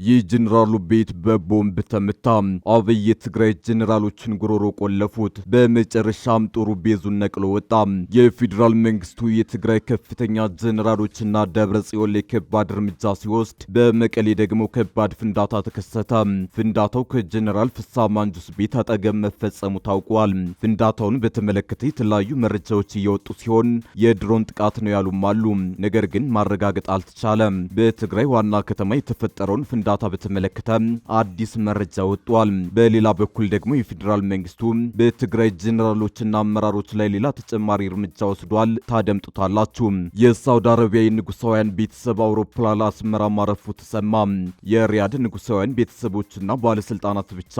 የጀነራሉ ቤት በቦምብ ተመታ። አብይ የትግራይ ጀነራሎችን ጉሮሮ ቆለፉት። በመጨረሻም ጦሩ ቤዙን ነቅሎ ወጣ። የፌዴራል መንግስቱ የትግራይ ከፍተኛ ጀነራሎችና ደብረጽዮን ላይ ከባድ እርምጃ ሲወስድ፣ በመቀሌ ደግሞ ከባድ ፍንዳታ ተከሰተ። ፍንዳታው ከጀነራል ፍስሐ ማንጁስ ቤት አጠገብ መፈጸሙ ታውቋል። ፍንዳታውን በተመለከተ የተለያዩ መረጃዎች እየወጡ ሲሆን የድሮን ጥቃት ነው ያሉም አሉ። ነገር ግን ማረጋገጥ አልተቻለም። በትግራይ ዋና ከተማ የተፈጠረውን ፍንዳታ በተመለከተ አዲስ መረጃ ወጥቷል። በሌላ በኩል ደግሞ የፌዴራል መንግስቱ በትግራይ ጀነራሎችና አመራሮች ላይ ሌላ ተጨማሪ እርምጃ ወስዷል። ታደምጡታላችሁ። የሳውዲ አረቢያ የንጉሳውያን ቤተሰብ አውሮፕላን አስመራ ማረፉ ተሰማ። የሪያድ ንጉሳውያን ቤተሰቦችና ባለስልጣናት ብቻ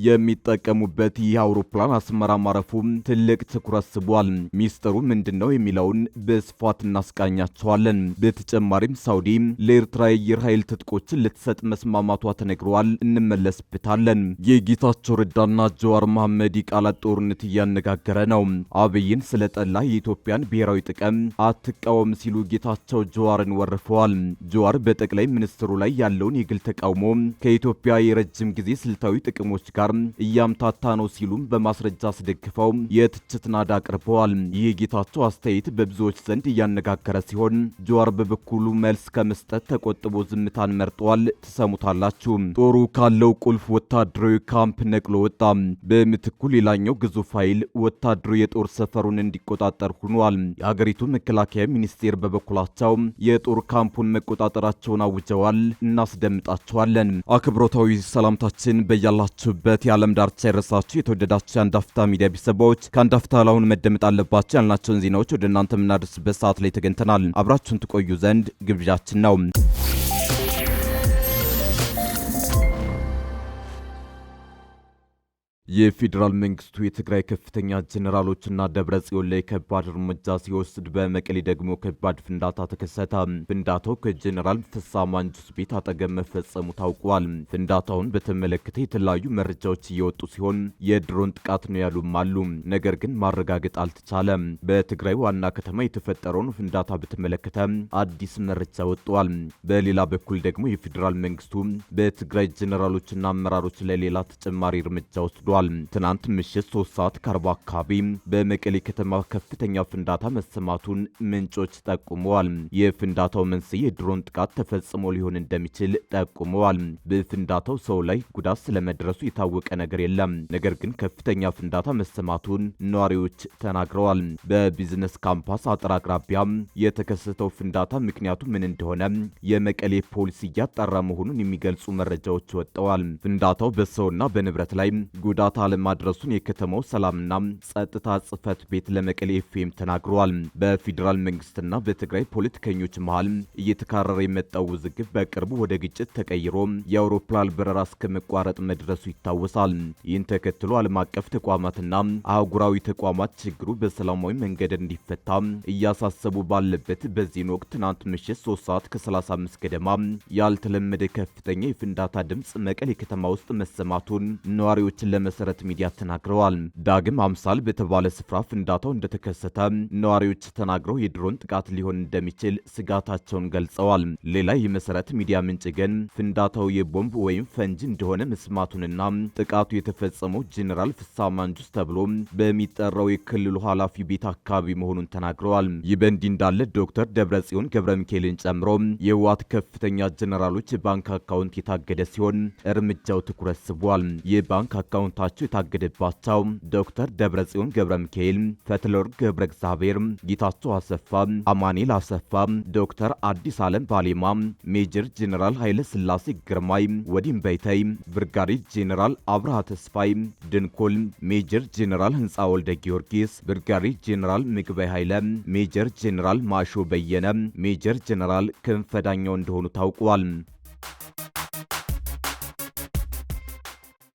የሚጠቀሙበት ይህ አውሮፕላን አስመራ ማረፉ ትልቅ ትኩረት ስቧል። ሚስጥሩ ምንድነው የሚለውን በስፋት እናስቃኛቸዋለን። በተጨማሪም ሳውዲ ለኤርትራ የአየር ኃይል ትጥቆችን ልትሰጥ መስማማቷ ተነግሯል። እንመለስበታለን። የጌታቸው ረዳና ጀዋር መሐመድ የቃላት ጦርነት እያነጋገረ ነው። አብይን ስለጠላ የኢትዮጵያን ብሔራዊ ጥቅም አትቃወም ሲሉ ጌታቸው ጀዋርን ወርፈዋል። ጀዋር በጠቅላይ ሚኒስትሩ ላይ ያለውን የግል ተቃውሞ ከኢትዮጵያ የረጅም ጊዜ ስልታዊ ጥቅሞች ጋር እያምታታ ነው ሲሉም በማስረጃ አስደግፈው የትችት ናዳ አቅርበዋል። ይህ የጌታቸው አስተያየት በብዙዎች ዘንድ እያነጋገረ ሲሆን ጀዋር በበኩሉ መልስ ከመስጠት ተቆጥቦ ዝምታን መርጧል። ትሰሙታላችሁ። ጦሩ ካለው ቁልፍ ወታደራዊ ካምፕ ነቅሎ ወጣ። በምትኩ ሌላኛው ግዙፍ ኃይል ወታደሩ የጦር ሰፈሩን እንዲቆጣጠር ሆኗል። የሀገሪቱ መከላከያ ሚኒስቴር በበኩላቸው የጦር ካምፑን መቆጣጠራቸውን አውጀዋል። እናስደምጣቸዋለን። አክብሮታዊ ሰላምታችን በያላችሁበት የዓለም ዳርቻ የረሳችሁ የተወደዳችሁ የአንድ አፍታ ሚዲያ ቤተሰቦች ከአንድ አፍታ ላሁን መደመጥ አለባቸው ያልናቸውን ዜናዎች ወደ እናንተ የምናደርስበት ሰዓት ላይ ተገኝተናል። አብራችሁን ትቆዩ ዘንድ ግብዣችን ነው። የፌዴራል መንግስቱ የትግራይ ከፍተኛ ጀነራሎችና ደብረጽዮን ላይ ከባድ እርምጃ ሲወስድ፣ በመቀሌ ደግሞ ከባድ ፍንዳታ ተከሰተ። ፍንዳታው ከጀነራል ፍስሐ ማንጁስ ቤት አጠገብ መፈጸሙ ታውቋል። ፍንዳታውን በተመለከተ የተለያዩ መረጃዎች እየወጡ ሲሆን የድሮን ጥቃት ነው ያሉም አሉ። ነገር ግን ማረጋገጥ አልተቻለም። በትግራይ ዋና ከተማ የተፈጠረውን ፍንዳታ በተመለከተ አዲስ መረጃ ወጥቷል። በሌላ በኩል ደግሞ የፌዴራል መንግስቱ በትግራይ ጀነራሎችና አመራሮች ላይ ሌላ ተጨማሪ እርምጃ ወስዷል። ትናንት ምሽት 3:40 አካባቢ በመቀሌ ከተማ ከፍተኛ ፍንዳታ መሰማቱን ምንጮች ጠቁመዋል። የፍንዳታው መንስኤ የድሮን ጥቃት ተፈጽሞ ሊሆን እንደሚችል ጠቁመዋል። በፍንዳታው ሰው ላይ ጉዳት ስለመድረሱ የታወቀ ነገር የለም። ነገር ግን ከፍተኛ ፍንዳታ መሰማቱን ነዋሪዎች ተናግረዋል። በቢዝነስ ካምፓስ አጥር አቅራቢያ የተከሰተው ፍንዳታ ምክንያቱ ምን እንደሆነ የመቀሌ ፖሊስ እያጣራ መሆኑን የሚገልጹ መረጃዎች ወጥተዋል። ፍንዳታው በሰውና በንብረት ላይ ጉዳት አለማድረሱን የከተማው ሰላምና ጸጥታ ጽሕፈት ቤት ለመቀሌ ኤፍኤም ተናግሯል። በፌዴራል መንግስትና በትግራይ ፖለቲከኞች መሃል እየተካረረ የመጣው ውዝግብ በቅርቡ ወደ ግጭት ተቀይሮ የአውሮፕላን በረራ እስከ መቋረጥ መድረሱ ይታወሳል። ይህን ተከትሎ ዓለም አቀፍ ተቋማትና አህጉራዊ ተቋማት ችግሩ በሰላማዊ መንገድ እንዲፈታ እያሳሰቡ ባለበት በዚህን ወቅት ትናንት ምሽት 3:35 ገደማ ያልተለመደ ከፍተኛ የፍንዳታ ድምፅ መቀሌ ከተማ ውስጥ መሰማቱን ነዋሪዎችን ለመሰረት ሚዲያ ተናግረዋል። ዳግም አምሳል በተባለ ስፍራ ፍንዳታው እንደተከሰተ ነዋሪዎች ተናግረው የድሮን ጥቃት ሊሆን እንደሚችል ስጋታቸውን ገልጸዋል። ሌላ የመሰረት ሚዲያ ምንጭ ግን ፍንዳታው የቦምብ ወይም ፈንጂ እንደሆነ መስማቱንና ጥቃቱ የተፈጸመው ጀነራል ፍስሐ ማንጁስ ተብሎ በሚጠራው የክልሉ ኃላፊ ቤት አካባቢ መሆኑን ተናግረዋል። ይህ በእንዲህ እንዳለ ዶክተር ደብረጽዮን ገብረ ሚካኤልን ጨምሮ የህወሓት ከፍተኛ ጀነራሎች ባንክ አካውንት የታገደ ሲሆን እርምጃው ትኩረት ስቧል። የባንክ አካውንታቸው የታገደባቸው ዶክተር ደብረጽዮን ገብረ ሚካኤል፣ ፈትለወርቅ ገብረ እግዚአብሔር፣ ጌታቸው አሰፋ፣ አማኑኤል አሰፋ፣ ዶክተር አዲስ ዓለም ባሌማ፣ ሜጀር ጀነራል ኃይለ ሥላሴ ግርማይ፣ ወዲም በይተይ፣ ብርጋዴር ጀነራል አብርሃ ተስፋይ ድንኮል፣ ሜጀር ጀነራል ህንፃ ወልደ ጊዮርጊስ፣ ብርጋዴር ጀነራል ምግበይ ኃይለ፣ ሜጀር ጀነራል ማሾ በየነ፣ ሜጀር ጀነራል ክንፈ ዳኘው እንደሆኑ ታውቋል።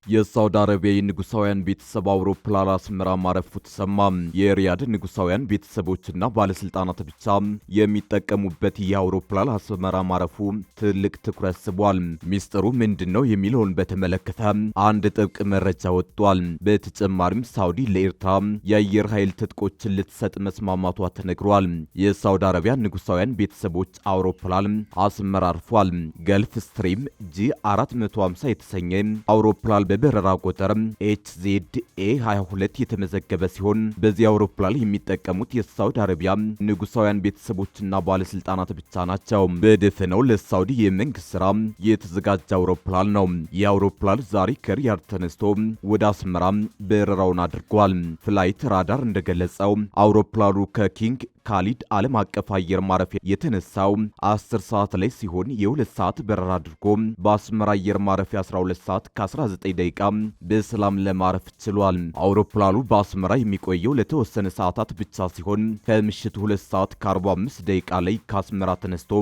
የሳውዲ አረቢያ የንጉሳውያን ቤተሰብ አውሮፕላን አስመራ ማረፉ ተሰማ። የሪያድ ንጉሳውያን ቤተሰቦችና ባለስልጣናት ብቻ የሚጠቀሙበት ይህ አውሮፕላን አስመራ ማረፉ ትልቅ ትኩረት ስቧል። ሚስጥሩ ምንድነው የሚለውን በተመለከተ አንድ ጥብቅ መረጃ ወጥቷል። በተጨማሪም ሳውዲ ለኤርትራ የአየር ኃይል ትጥቆችን ልትሰጥ መስማማቷ ተነግሯል። የሳውዲ አረቢያ ንጉሳውያን ቤተሰቦች አውሮፕላን አስመራ አርፏል። ገልፍ ስትሪም G450 የተሰኘ አውሮፕላን በበረራ ቁጥር HZA 22 የተመዘገበ ሲሆን በዚህ አውሮፕላን የሚጠቀሙት የሳውዲ አረቢያ ንጉሳውያን ቤተሰቦችና ባለስልጣናት ብቻ ናቸው። በደፈነው ለሳውዲ የመንግስት ስራ የተዘጋጀ አውሮፕላን ነው። ይህ አውሮፕላን ዛሬ ከሪያድ ተነስቶ ወደ አስመራ በረራውን አድርጓል። ፍላይት ራዳር እንደገለጸው አውሮፕላኑ ከኪንግ ካሊድ ዓለም አቀፍ አየር ማረፊያ የተነሳው 10 ሰዓት ላይ ሲሆን የ2 ሰዓት በረራ አድርጎ በአስመራ አየር ማረፊያ 12 ሰዓት ከ19 ደቂቃ በሰላም ለማረፍ ችሏል። አውሮፕላኑ በአስመራ የሚቆየው ለተወሰነ ሰዓታት ብቻ ሲሆን ከምሽቱ 2 ሰዓት ከ45 ደቂቃ ላይ ከአስመራ ተነስቶ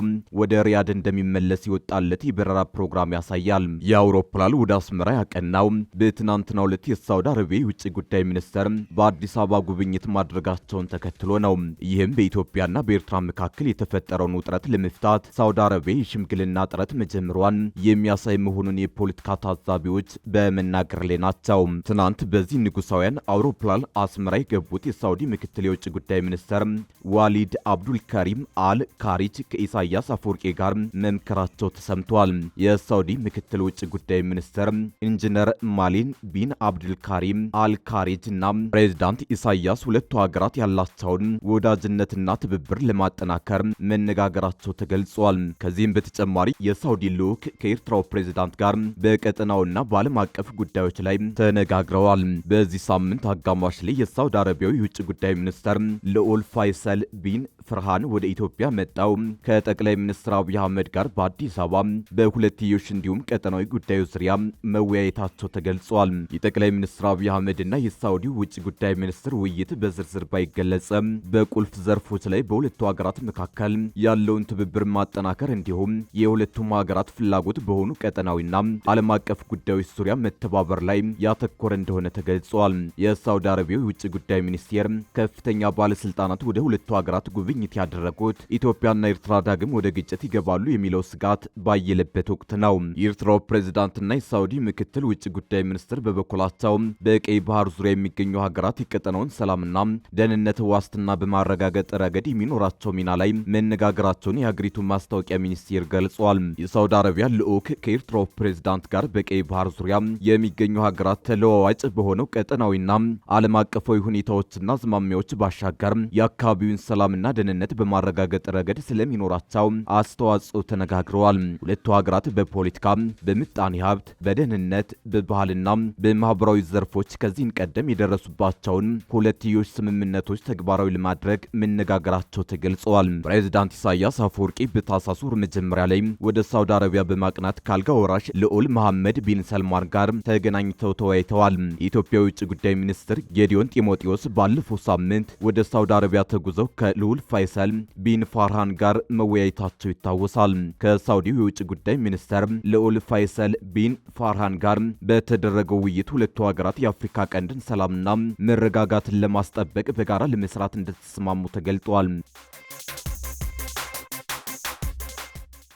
ወደ ሪያድ እንደሚመለስ ይወጣለት የበረራ ፕሮግራም ያሳያል። የአውሮፕላኑ ወደ አስመራ ያቀናው በትናንትናው ዕለት የሳውዲ አረቢያ የውጭ ጉዳይ ሚኒስተር በአዲስ አበባ ጉብኝት ማድረጋቸውን ተከትሎ ነው። ይህም በኢትዮጵያና በኤርትራ መካከል የተፈጠረውን ውጥረት ለመፍታት ሳውዲ አረቢያ የሽምግልና ጥረት መጀመሯን የሚያሳይ መሆኑን የፖለቲካ ታዛቢዎች በመናገር ላይ ናቸው። ትናንት በዚህ ንጉሳውያን አውሮፕላን አስመራ የገቡት የሳውዲ ምክትል የውጭ ጉዳይ ሚኒስተር ዋሊድ አብዱልከሪም አል ካሪጅ ከኢሳያስ አፈወርቂ ጋር መምከራቸው ተሰምቷል። የሳውዲ ምክትል ውጭ ጉዳይ ሚኒስተር ኢንጂነር ማሊን ቢን አብዱልካሪም አል ካሪጅ እና ፕሬዚዳንት ኢሳያስ ሁለቱ ሀገራት ያላቸውን ወዳጅነት እና ትብብር ለማጠናከር መነጋገራቸው ተገልጿል። ከዚህም በተጨማሪ የሳውዲ ልዑክ ከኤርትራው ፕሬዝዳንት ጋር በቀጠናውና በዓለም አቀፍ ጉዳዮች ላይ ተነጋግረዋል። በዚህ ሳምንት አጋማሽ ላይ የሳውዲ አረቢያው የውጭ ጉዳይ ሚኒስተር ልዑል ፋይሰል ቢን ፍርሃን ወደ ኢትዮጵያ መጣው ከጠቅላይ ሚኒስትር አብይ አህመድ ጋር በአዲስ አበባ በሁለትዮሽ እንዲሁም ቀጠናዊ ጉዳዮች ዙሪያ መወያየታቸው ተገልጿል። የጠቅላይ ሚኒስትር አብይ አህመድና የሳውዲ ውጭ ጉዳይ ሚኒስትር ውይይት በዝርዝር ባይገለጽም በቁልፍ ዘርፎች ላይ በሁለቱ ሀገራት መካከል ያለውን ትብብር ማጠናከር እንዲሁም የሁለቱም ሀገራት ፍላጎት በሆኑ ቀጠናዊና ዓለም አቀፍ ጉዳዮች ዙሪያ መተባበር ላይ ያተኮረ እንደሆነ ተገልጿል። የሳውዲ አረቢያው የውጭ ጉዳይ ሚኒስቴር ከፍተኛ ባለስልጣናት ወደ ሁለቱ ሀገራት ጉብኝት ያደረጉት ኢትዮጵያና ኤርትራ ዳግም ወደ ግጭት ይገባሉ የሚለው ስጋት ባየለበት ወቅት ነው። የኤርትራው ፕሬዝዳንትና የሳውዲ ምክትል ውጭ ጉዳይ ሚኒስትር በበኩላቸው በቀይ ባህር ዙሪያ የሚገኙ ሀገራት የቀጠናውን ሰላምና ደህንነት ዋስትና በማረጋገጥ ረገድ የሚኖራቸው ሚና ላይ መነጋገራቸውን የሀገሪቱ ማስታወቂያ ሚኒስቴር ገልጿል። የሳውዲ አረቢያ ልዑክ ከኤርትራው ፕሬዝዳንት ጋር በቀይ ባህር ዙሪያ የሚገኙ ሀገራት ተለዋዋጭ በሆነው ቀጠናዊና ዓለም አቀፋዊ ሁኔታዎችና አዝማሚያዎች ባሻገር የአካባቢውን ሰላምና ደህንነት በማረጋገጥ ረገድ ስለሚኖራቸው አስተዋጽኦ ተነጋግረዋል። ሁለቱ ሀገራት በፖለቲካ፣ በምጣኔ ሀብት፣ በደህንነት፣ በባህልና በማህበራዊ ዘርፎች ከዚህን ቀደም የደረሱባቸውን ሁለትዮሽ ስምምነቶች ተግባራዊ ለማድረግ መነጋገራቸው ተገልጸዋል። ፕሬዝዳንት ኢሳያስ አፈወርቂ በታህሳስ ወር መጀመሪያ ላይ ወደ ሳውዲ አረቢያ በማቅናት ከአልጋ ወራሽ ልዑል መሐመድ ቢን ሰልማን ጋር ተገናኝተው ተወያይተዋል። የኢትዮጵያ የውጭ ጉዳይ ሚኒስትር ጌዲዮን ጢሞቴዎስ ባለፈው ሳምንት ወደ ሳውዲ አረቢያ ተጉዘው ከልዑል ፋይሰል ቢን ፋርሃን ጋር መወያየታቸው ይታወሳል። ከሳውዲው የውጭ ጉዳይ ሚኒስትር ልዑል ፋይሰል ቢን ፋርሃን ጋር በተደረገው ውይይት ሁለቱ ሀገራት የአፍሪካ ቀንድን ሰላምና መረጋጋትን ለማስጠበቅ በጋራ ለመስራት እንደተስማሙ ተገልጧል።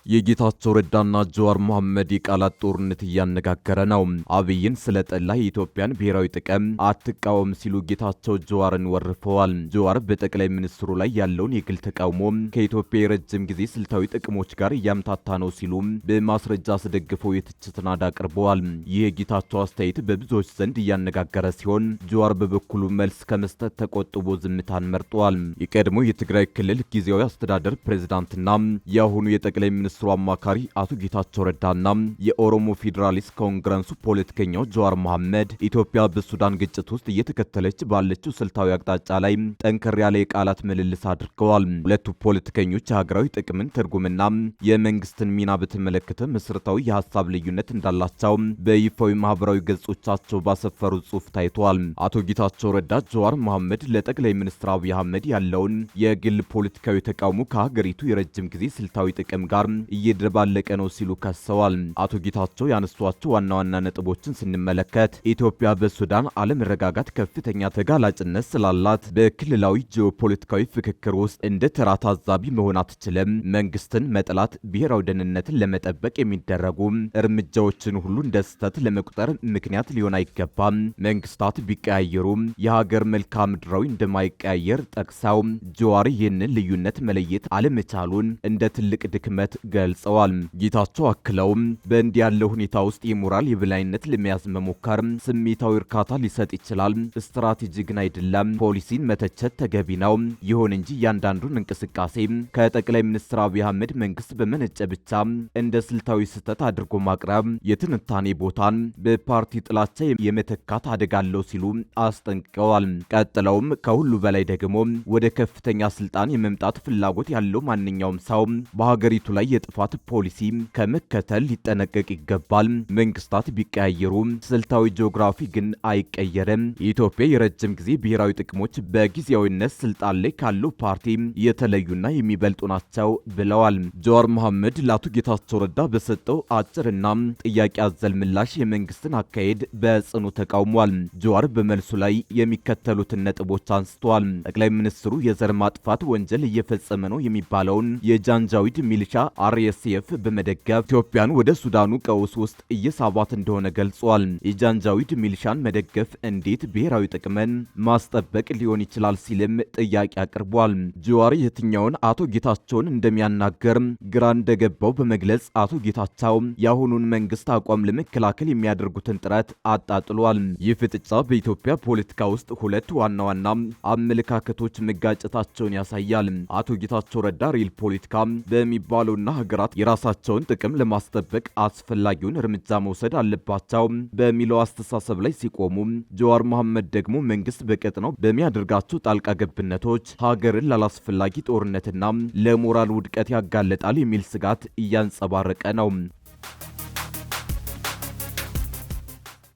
የጌታቸው ረዳና ጀዋር መሐመድ የቃላት ጦርነት እያነጋገረ ነው። አብይን ስለጠላ የኢትዮጵያን ብሔራዊ ጥቅም አትቃወም ሲሉ ጌታቸው ጀዋርን ወርፈዋል። ጀዋር በጠቅላይ ሚኒስትሩ ላይ ያለውን የግል ተቃውሞ ከኢትዮጵያ የረጅም ጊዜ ስልታዊ ጥቅሞች ጋር እያምታታ ነው ሲሉ በማስረጃ አስደግፈው የትችት ናዳ አቅርበዋል። ይህ የጌታቸው አስተያየት በብዙዎች ዘንድ እያነጋገረ ሲሆን ጀዋር በበኩሉ መልስ ከመስጠት ተቆጥቦ ዝምታን መርጧል። የቀድሞ የትግራይ ክልል ጊዜያዊ አስተዳደር ፕሬዝዳንትና የአሁኑ የጠቅላይ ሚኒስትሩ አማካሪ አቶ ጌታቸው ረዳና የኦሮሞ ፌዴራሊስት ኮንግረሱ ፖለቲከኛው ጀዋር መሐመድ ኢትዮጵያ በሱዳን ግጭት ውስጥ እየተከተለች ባለችው ስልታዊ አቅጣጫ ላይ ጠንከር ያለ የቃላት ምልልስ አድርገዋል። ሁለቱ ፖለቲከኞች የሀገራዊ ጥቅምን ትርጉምና የመንግስትን ሚና በተመለከተ መሰረታዊ የሀሳብ ልዩነት እንዳላቸው በይፋዊ ማህበራዊ ገጾቻቸው ባሰፈሩ ጽሑፍ ታይቷል። አቶ ጌታቸው ረዳ ጀዋር መሐመድ ለጠቅላይ ሚኒስትር አብይ አህመድ ያለውን የግል ፖለቲካዊ ተቃውሞ ከሀገሪቱ የረጅም ጊዜ ስልታዊ ጥቅም ጋር እየደባለቀ ነው ሲሉ ከሰዋል። አቶ ጌታቸው ያነሷቸው ዋና ዋና ነጥቦችን ስንመለከት ኢትዮጵያ በሱዳን አለመረጋጋት ከፍተኛ ተጋላጭነት ስላላት በክልላዊ ጂኦፖለቲካዊ ፍክክር ውስጥ እንደ ተራ ታዛቢ መሆን አትችልም። መንግስትን መጥላት ብሔራዊ ደህንነትን ለመጠበቅ የሚደረጉ እርምጃዎችን ሁሉ እንደ ስህተት ለመቁጠር ምክንያት ሊሆን አይገባም። መንግስታት ቢቀያየሩ የሀገር መልክዓ ምድራዊ እንደማይቀያየር ጠቅሰው ጀዋር ይህንን ልዩነት መለየት አለመቻሉን እንደ ትልቅ ድክመት ገልጸዋል። ጌታቸው አክለው በእንዲህ ያለው ሁኔታ ውስጥ የሞራል የበላይነት ለመያዝ መሞከር ስሜታዊ እርካታ ሊሰጥ ይችላል፣ ስትራቴጂ ግን አይደለም። ፖሊሲን መተቸት ተገቢ ነው። ይሁን እንጂ እያንዳንዱን እንቅስቃሴ ከጠቅላይ ሚኒስትር አብይ አህመድ መንግስት በመነጨ ብቻ እንደ ስልታዊ ስህተት አድርጎ ማቅረብ የትንታኔ ቦታን በፓርቲ ጥላቻ የመተካት አደጋ አለው ሲሉ አስጠንቅቀዋል። ቀጥለውም ከሁሉ በላይ ደግሞ ወደ ከፍተኛ ስልጣን የመምጣት ፍላጎት ያለው ማንኛውም ሰው በሀገሪቱ ላይ የጥፋት ፖሊሲ ከመከተል ሊጠነቀቅ ይገባል። መንግስታት ቢቀያየሩ ስልታዊ ጂኦግራፊ ግን አይቀየርም። የኢትዮጵያ የረጅም ጊዜ ብሔራዊ ጥቅሞች በጊዜያዊነት ስልጣን ላይ ካለው ፓርቲ የተለዩና የሚበልጡ ናቸው ብለዋል። ጀዋር መሐመድ ለአቶ ጌታቸው ረዳ በሰጠው አጭርና ጥያቄ አዘል ምላሽ የመንግስትን አካሄድ በጽኑ ተቃውሟል። ጀዋር በመልሱ ላይ የሚከተሉትን ነጥቦች አንስተዋል። ጠቅላይ ሚኒስትሩ የዘር ማጥፋት ወንጀል እየፈጸመ ነው የሚባለውን የጃንጃዊድ ሚሊሻ RSF በመደገፍ ኢትዮጵያን ወደ ሱዳኑ ቀውስ ውስጥ እየሳባት እንደሆነ ገልጿል። የጃንጃዊድ ሚሊሻን መደገፍ እንዴት ብሔራዊ ጥቅምን ማስጠበቅ ሊሆን ይችላል ሲልም ጥያቄ አቅርቧል። ጀዋር የትኛውን አቶ ጌታቸውን እንደሚያናገር ግራ እንደገባው በመግለጽ አቶ ጌታቸው የአሁኑን መንግስት አቋም ለመከላከል የሚያደርጉትን ጥረት አጣጥሏል። ይህ ፍጥጫ በኢትዮጵያ ፖለቲካ ውስጥ ሁለት ዋና ዋና አመለካከቶች መጋጨታቸውን ያሳያል። አቶ ጌታቸው ረዳ ሪል ፖለቲካ በሚባሉና ሀገራት የራሳቸውን ጥቅም ለማስጠበቅ አስፈላጊውን እርምጃ መውሰድ አለባቸው በሚለው አስተሳሰብ ላይ ሲቆሙ፣ ጀዋር መሐመድ ደግሞ መንግስት በቀጥናው በሚያደርጋቸው ጣልቃ ገብነቶች ሀገርን ላላስፈላጊ ጦርነትና ለሞራል ውድቀት ያጋለጣል የሚል ስጋት እያንጸባረቀ ነው።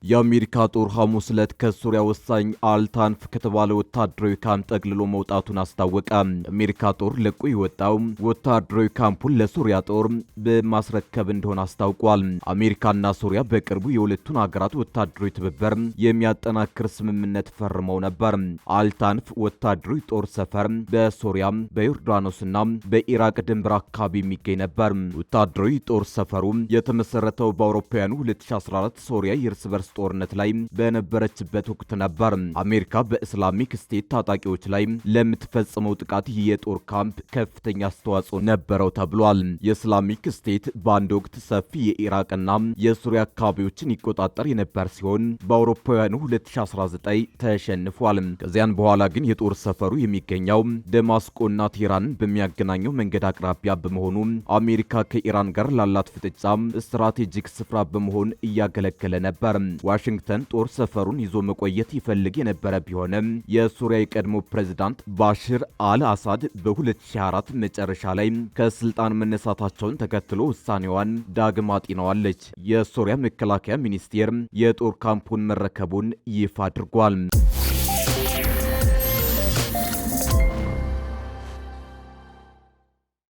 የአሜሪካ ጦር ሐሙስ ዕለት ከሱሪያ ወሳኝ አልታንፍ ከተባለ ወታደራዊ ካምፕ ጠቅልሎ መውጣቱን አስታወቀ። አሜሪካ ጦር ለቆ የወጣው ወታደራዊ ካምፑን ለሱሪያ ጦር በማስረከብ እንደሆነ አስታውቋል። አሜሪካና ሱሪያ በቅርቡ የሁለቱን ሀገራት ወታደራዊ ትብብር የሚያጠናክር ስምምነት ፈርመው ነበር። አልታንፍ ወታደራዊ ጦር ሰፈር በሱሪያ በዮርዳኖስና በኢራቅ ድንበር አካባቢ የሚገኝ ነበር። ወታደራዊ ጦር ሰፈሩ የተመሰረተው በአውሮፓውያኑ 2014 ሱሪያ የእርስ በርስ ጦርነት ላይ በነበረችበት ወቅት ነበር። አሜሪካ በእስላሚክ ስቴት ታጣቂዎች ላይ ለምትፈጽመው ጥቃት የጦር ካምፕ ከፍተኛ አስተዋጽኦ ነበረው ተብሏል። የእስላሚክ ስቴት በአንድ ወቅት ሰፊ የኢራቅና የሱሪያ አካባቢዎችን ይቆጣጠር የነበር ሲሆን በአውሮፓውያኑ 2019 ተሸንፏል። ከዚያን በኋላ ግን የጦር ሰፈሩ የሚገኘው ደማስቆና ቴህራንን በሚያገናኘው መንገድ አቅራቢያ በመሆኑ አሜሪካ ከኢራን ጋር ላላት ፍጥጫ ስትራቴጂክ ስፍራ በመሆን እያገለገለ ነበር። ዋሽንግተን ጦር ሰፈሩን ይዞ መቆየት ይፈልግ የነበረ ቢሆንም የሱሪያ የቀድሞ ፕሬዝዳንት ባሽር አልአሳድ በ2024 መጨረሻ ላይ ከስልጣን መነሳታቸውን ተከትሎ ውሳኔዋን ዳግም አጢነዋለች። የሱሪያ መከላከያ ሚኒስቴር የጦር ካምፑን መረከቡን ይፋ አድርጓል።